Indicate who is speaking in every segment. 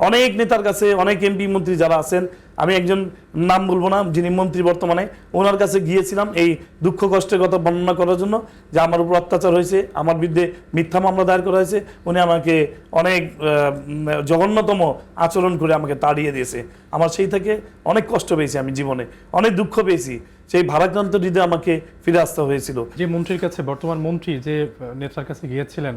Speaker 1: অনেক নেতার কাছে, অনেক এমপি মন্ত্রী যারা আছেন, আমি একজন নাম বলবো না, যিনি মন্ত্রী বর্তমানে, ওনার কাছে গিয়েছিলাম এই দুঃখ কষ্টের কথা বর্ণনা করার জন্য, যে আমার উপর অত্যাচার হয়েছে, আমার বিরুদ্ধে মিথ্যা মামলা দায়ের করা হয়েছে। উনি আমাকে অনেক জঘন্যতম আচরণ করে আমাকে তাড়িয়ে দিয়েছে। আমার সেই থেকে অনেক কষ্ট পেয়েছি, আমি জীবনে অনেক দুঃখ পেয়েছি। সেই ভারাক্রান্ত হৃদয়ে আমাকে ফিরে আসতে হয়েছিল।
Speaker 2: যে মন্ত্রীর কাছে, বর্তমান মন্ত্রী যে নেতার কাছে গিয়েছিলেন,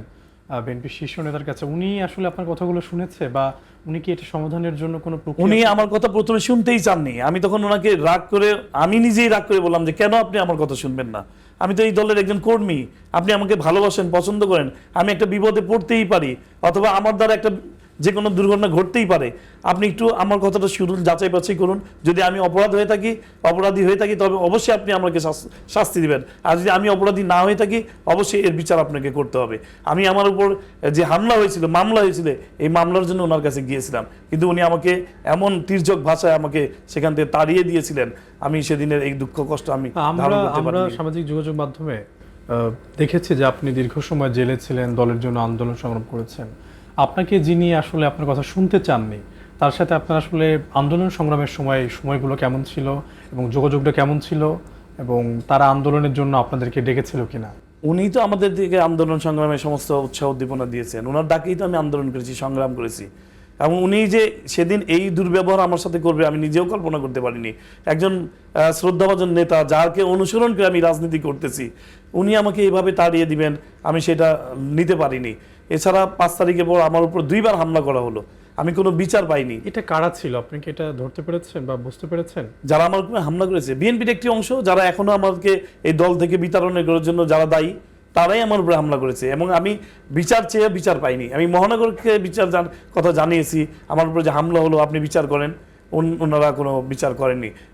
Speaker 2: বিএনপি শীর্ষ নেতার কাছে, উনি আসলে আপনার কথাগুলো শুনেছে, বা উনি কি এটা সমাধানের জন্য কোনো প্রক্রিয়া?
Speaker 1: উনি আমার কথা প্রথমে শুনতেই চাননি। আমি তখন ওনাকে রাগ করে, আমি নিজেই রাগ করে বললাম যে কেন আপনি আমার কথা শুনবেন না? আমি তো এই দলের একজন কর্মী, আপনি আমাকে ভালোবাসেন, পছন্দ করেন, আমি একটা বিপদে পড়তেই পারি, অথবা আমার দ্বারা একটা যে কোনো দুর্ঘটনা ঘটতেই পারে। আপনি একটু আমার কথাটা শুনুন, যাচাই বাছাই করুন। যদি আমি অপরাধী হয়ে থাকি তবে অবশ্যই আপনি আমাকে শাস্তি দিবেন, আর যদি আমি অপরাধী না হয়ে থাকি অবশ্যই এর বিচার আপনাকে করতে হবে। আমি আমার উপর যে মামলা হয়েছিল, এই মামলার জন্য ওনার কাছে গিয়েছিলাম, কিন্তু উনি আমাকে এমন তির্যক ভাষায় আমাকে সেখান থেকে তাড়িয়ে দিয়েছিলেন। আমি সেদিনের এই দুঃখ কষ্ট আমি
Speaker 2: আমরা সামাজিক যোগাযোগ মাধ্যমে দেখেছি যে আপনি দীর্ঘ সময় জেলে ছিলেন, দলের জন্য আন্দোলন সংগ্রাম করেছেন। আপনাকে যিনি আসলে আপনার কথা শুনতে চাননি, তার সাথে আপনার আসলে আন্দোলন সংগ্রামের সময়গুলো কেমন ছিল, এবং যোগাযোগটা কেমন ছিল, এবং তারা আন্দোলনের জন্য আপনাদেরকে ডেকেছিল কিনা?
Speaker 1: উনি তো আমাদের দিকে আন্দোলন সংগ্রামের সমস্ত উৎসাহ উদ্দীপনা দিয়েছেন। ওনার ডাকেই তো আমি আন্দোলন করেছি, সংগ্রাম করেছি। এবং উনি যে সেদিন এই দুর্ব্যবহার আমার সাথে করবে আমি নিজেও কল্পনা করতে পারিনি। একজন শ্রদ্ধাভাজন নেতা, যাকে অনুসরণ করে আমি রাজনীতি করতেছি, উনি আমাকে এইভাবে তাড়িয়ে দিবেন, আমি সেটা নিতে পারিনি। এছাড়া 5 তারিখের পর আমার উপর 2বার হামলা করা হলো, আমি কোনো বিচার পাইনি।
Speaker 2: এটা কারা ছিল, আপনি কি এটা ধরতে পেরেছেন বা বুঝতে পেরেছেন?
Speaker 1: যারা আমার উপরে হামলা করেছে বিএনপির একটি অংশ, যারা এখনো আমাকে এই দল থেকে বিতাড়নের করার জন্য যারা দায়ী, তারাই আমার উপরে হামলা করেছে। এবং আমি বিচার চেয়ে বিচার পাইনি। আমি মহানগরকে কথা জানিয়েছি, আমার উপরে যে হামলা হলো আপনি বিচার করেন, ওনারা কোনো বিচার করেননি।